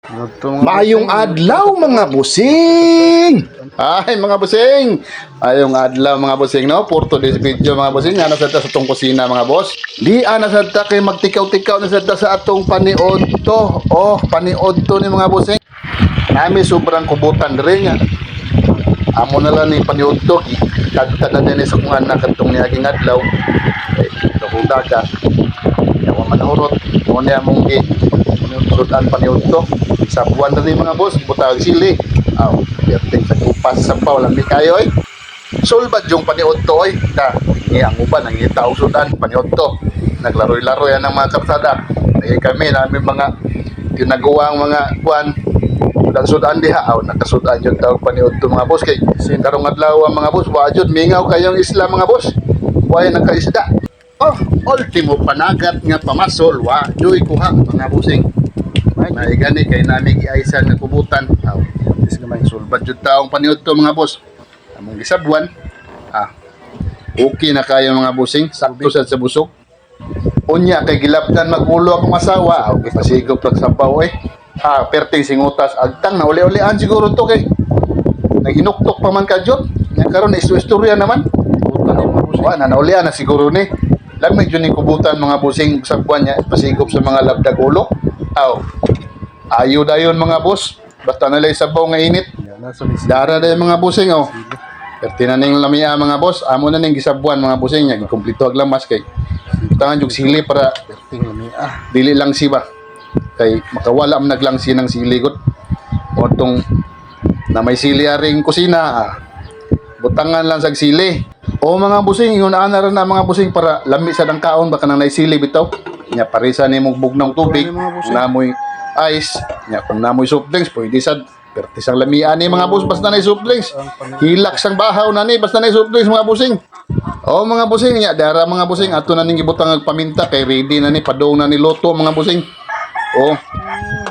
Maayong adlaw mga busing. Ay mga busing. Ayong adlaw mga busing no. For today's video mga busing, ana sa atong kusina mga boss. Di ana sa kay magtikaw-tikaw na sa atong paniodto. Oh, paniodto ni mga busing. Nami sobrang kubutan rin nga. Amo na lang ni paniodto. Kadta na din sa kung anak katong niaging adlaw. Kahuda ka. Yawa manurot. Mo niya mong gi. Sudan paniudto sa buwan na rin mga boss, butang sili. Aw, perting sa kupas sa paw lang di kayo ay. Sulbad yung paniudto ay. Ang uban ang itaw sudan paniudto. Naglaro-laro yan ng mga karsada. Kami namin mga ginagawang mga kuan sudan diha. Aw, nakasudan yung tawag paniudto mga boss kay karong adlaw mga boss, wa jud mingaw kayong isla mga boss. Wa nakaisda. Oh, ultimo panagat nga pamasol wa joy kuha mga busing. May gani kay nami giaysan nga kubutan. Aw, is gamay sulbad jud taong paniudto mga boss. Among gisabuan. Okay na kayo mga busing, sakto sa busok. Unya kay gilapdan magulo akong asawa. Aw, gipasigop lang sa paw eh. Perting singutas agtang na uli-ulian siguro to kay naginuktok pa man kadjot. Nya karon istorya naman. Wa na naulian na siguro ni. Lang medyo ni kubutan mga busing sa buwan niya, pasigop sa mga labdag ulo. Aw, ayo dayon mga boss. Basta nalay sabaw nga init. Dara dayon mga busing oh. Perti na ning lamia mga boss. Amo na ning gisabuan mga busing niya. Kompleto ag lamas kay. Tangan jug sili para perting lamia. Dili lang siba. Kay makawala man naglangsi ng sili gud. O tong na may sili aring kusina. Butangan lang sag sili. O mga busing, ingon ana ra na mga busing para lami sa dangkaon baka nang naisili bitaw. Nya parisa ni mong bugnong tubig, namoy ice, nya kung namoy soft drinks pwede sad. Pertisang lamian ni mga boss basta na soft drinks. Hilak sang bahaw na ni basta na soft drinks mga busing. O mga busing nya dara mga busing ato na ning gibutang og paminta kay ready na ni padong na ni loto mga busing. O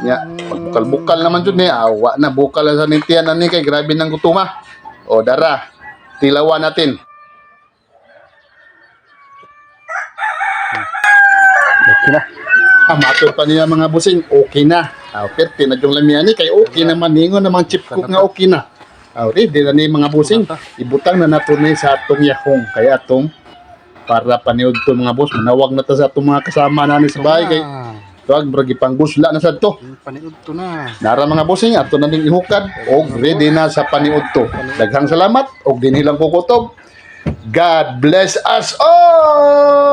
nya bukal-bukal naman jud ni awa na bukal sa nintian na ni kay grabe nang gutuma. O dara tilawan natin. Okay na. Matod pa niya mga busing, okay na. Perti na yung lamian ni kay okay naman ningon namang chip cook nga okay na. Ready na ni mga busing. Ibutang na nato ni sa atong yahong kaya atong para paniud to mga boss. Manawag na ta sa atong mga kasama na ni sa bahay kay tuwag bragi pang busla na sa to. Paniud to na. Nara mga busing ato na ning ihukad og ready na sa paniud to. Daghang salamat og dinhi lang kukutob. God bless us all.